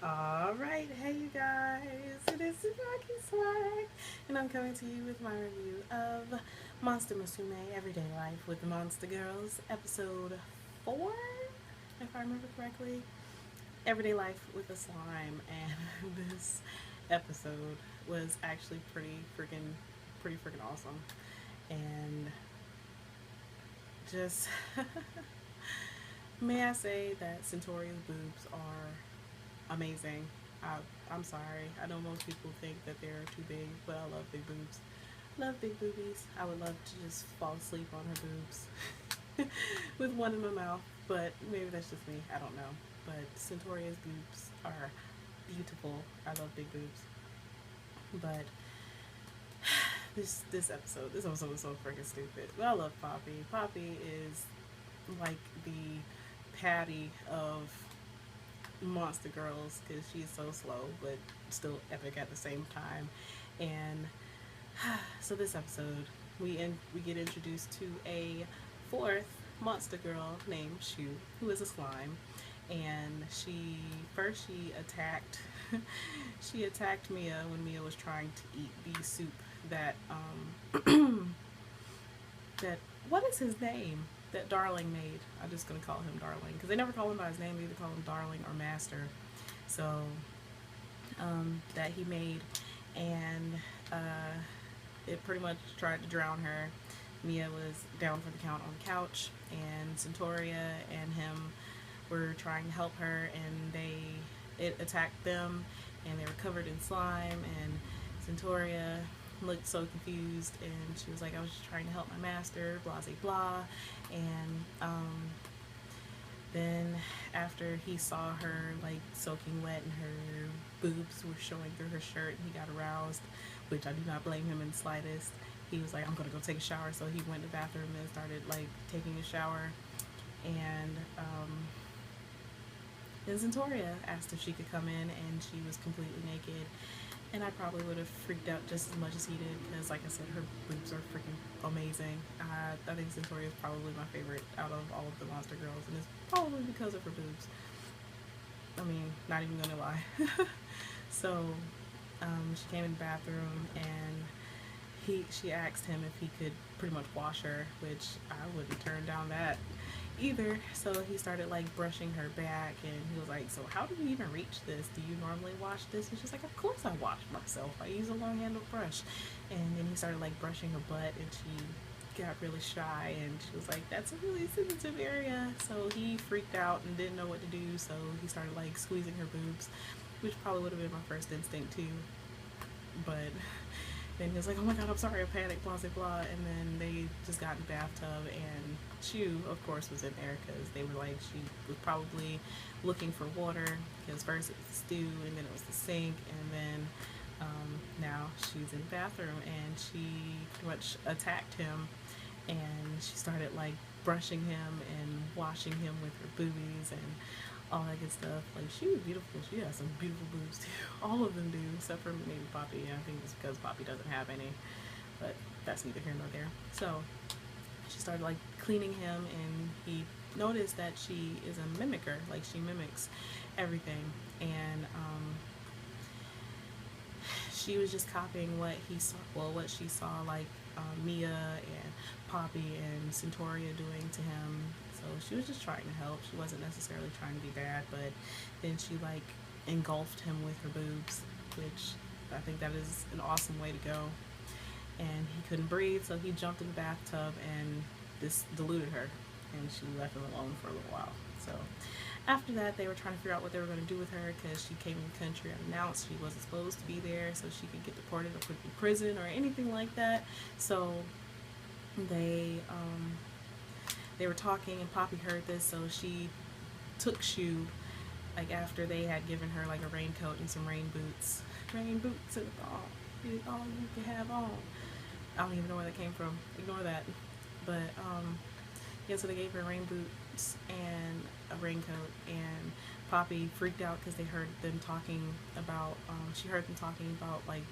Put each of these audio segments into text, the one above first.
Alright, hey you guys, it is TsubakiSwagg, and I'm coming to you with my review of Monster Musume Everyday Life with the Monster Girls, episode 4, if I remember correctly. Everyday Life with a Slime, and this episode was actually pretty freaking awesome. And just, may I say that Centuria's boobs are amazing. I, I'm sorry. I know most people think that they're too big, but I love big boobs. Love big boobies. I would love to just fall asleep on her boobs with one in my mouth, but maybe that's just me. I don't know. But Centuria's boobs are beautiful. I love big boobs. But this episode was so freaking stupid. But I love Poppy. Poppy is like the Patty of Monster Girls because she's so slow but still epic at the same time. And so this episode, we get introduced to a fourth monster girl named Shu, who is a slime, and she attacked she attacked Mia when Mia was trying to eat the soup that that what is his name that Darling made. I'm just gonna call him Darling because they never call him by his name. They either call him Darling or Master. So that he made, and it pretty much tried to drown her. Mia was down for the count on the couch, and Centauria and him were trying to help her, and it attacked them, and they were covered in slime, and Centauria looked so confused, and she was like, I was just trying to help my master, blah, blah, blah. And then after he saw her like soaking wet and her boobs were showing through her shirt, he got aroused, which I do not blame him in the slightest. He was like, I'm gonna go take a shower, so he went to the bathroom and started like taking a shower. And then Zentoria asked if she could come in, and she was completely naked. And I probably would have freaked out just as much as he did because, like I said, her boobs are freaking amazing. I think Zentoria is probably my favorite out of all of the Monster Girls, and it's probably because of her boobs. I mean, not even gonna lie. So she came in the bathroom, and she asked him if he could pretty much wash her, which I wouldn't turn down that either. So he started like brushing her back, and he was like, so how do you even reach this? Do you normally wash this? And she's like, of course I wash myself. I use a long handled brush. And then he started like brushing her butt, and she got really shy, and she was like, that's a really sensitive area. So he freaked out and didn't know what to do, so he started like squeezing her boobs, which probably would have been my first instinct too. But then he was like, oh my god, I'm sorry, I panicked, blah, blah, blah. And then they just got in the bathtub, and Chu, of course, was in there because they were like, she was probably looking for water because first it was the stew, and then it was the sink, and then now she's in the bathroom, and she pretty much attacked him, and she started like brushing him and washing him with her boobies and all that good stuff. Like, she was beautiful. She has some beautiful boobs too. All of them do, except for maybe Poppy. I think it's because Poppy doesn't have any, but that's neither here nor there. So she started like cleaning him, and he noticed that she is a mimicker. Like, she mimics everything, and she was just copying what he saw. Well, what she saw, like Mia and Poppy and Centauria doing to him. So she was just trying to help. She wasn't necessarily trying to be bad, but then she like engulfed him with her boobs, which I think that is an awesome way to go. And he couldn't breathe, so he jumped in the bathtub, and this diluted her, and she left him alone for a little while. So after that, they were trying to figure out what they were going to do with her because she came in the country unannounced. She wasn't supposed to be there, so she could get deported or put in prison or anything like that. So they they were talking, and Poppy heard this, so she took Shu, like after they had given her like a raincoat and some rain boots and all you can have on. I don't even know where that came from. Ignore that. But yeah, so they gave her rain boots and a raincoat, and Poppy freaked out because they heard them talking about. She heard them talking about like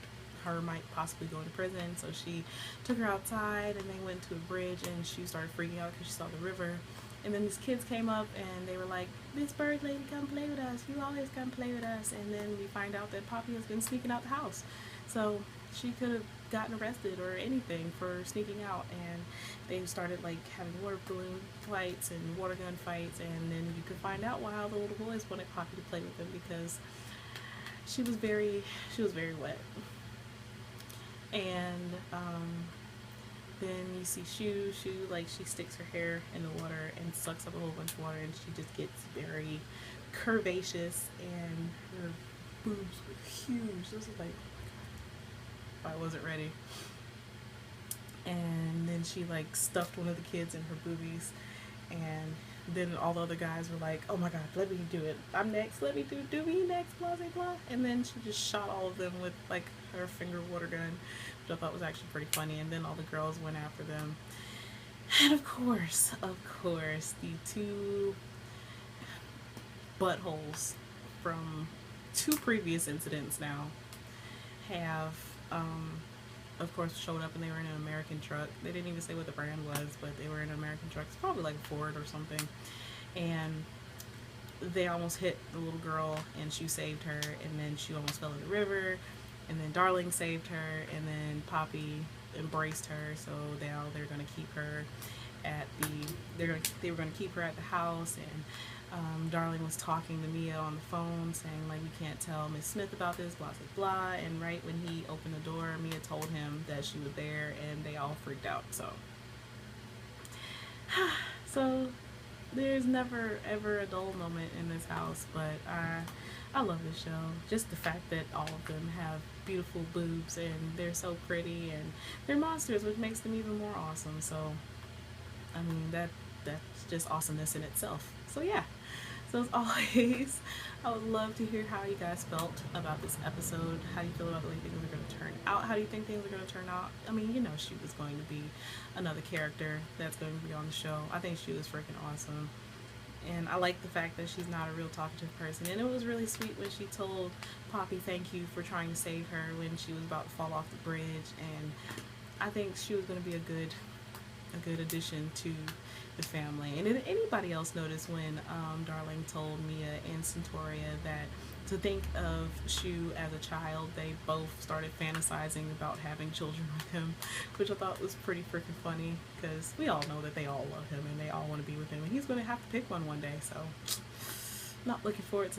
her might possibly go to prison. So she took her outside, and they went to a bridge, and she started freaking out because she saw the river, And then these kids came up and they were like, "This bird lady, come play with us. You always come play with us." And then we find out that Poppy has been sneaking out the house. So she could have gotten arrested or anything for sneaking out. And they started like having water balloon fights and water gun fights. And then you could find out why all the little boys wanted Poppy to play with them, because she was very wet. And then you see Shu, like she sticks her hair in the water and sucks up a whole bunch of water, and she just gets very curvaceous, and her boobs were huge. This was like, I wasn't ready. And then she like stuffed one of the kids in her boobies, and then all the other guys were like, "Oh my god, let me do it. I'm next. Let me do me next, blah blah blah." And then she just shot all of them with like her finger water gun, which I thought was actually pretty funny. And then all the girls went after them. And of course, the two buttholes from two previous incidents now have, of course, showed up, and they were in an American truck. They didn't even say what the brand was, but they were in an American truck. It's probably like a Ford or something. And they almost hit the little girl, and Shu saved her, and then she almost fell in the river, and then Darling saved her, and then Poppy embraced her. So now they're gonna keep her at they were gonna keep her at the house. And Darling was talking to Mia on the phone, saying like, "We can't tell Miss Smith about this, blah blah blah." And right when he opened the door, Mia told him that she was there, and they all freaked out. So there's never ever a dull moment in this house. But I love this show. Just the fact that all of them have beautiful boobs, and they're so pretty, and they're monsters, which makes them even more awesome. So I mean, that's just awesomeness in itself. So yeah. So as always, I would love to hear how you guys felt about this episode. How do you feel about the way things are going to turn out? How do you think things are going to turn out? I mean, you know, Shu is going to be another character that's going to be on the show. I think Shu is freaking awesome. And I like the fact that she's not a real talkative person. And it was really sweet when she told Poppy thank you for trying to save her when she was about to fall off the bridge. And I think she was going to be a good addition to the family. And did anybody else notice when Darling told Mia and Centauria that to think of Shu as a child, they both started fantasizing about having children with him, which I thought was pretty freaking funny, because we all know that they all love him and they all want to be with him, and he's going to have to pick one day. So not looking forward to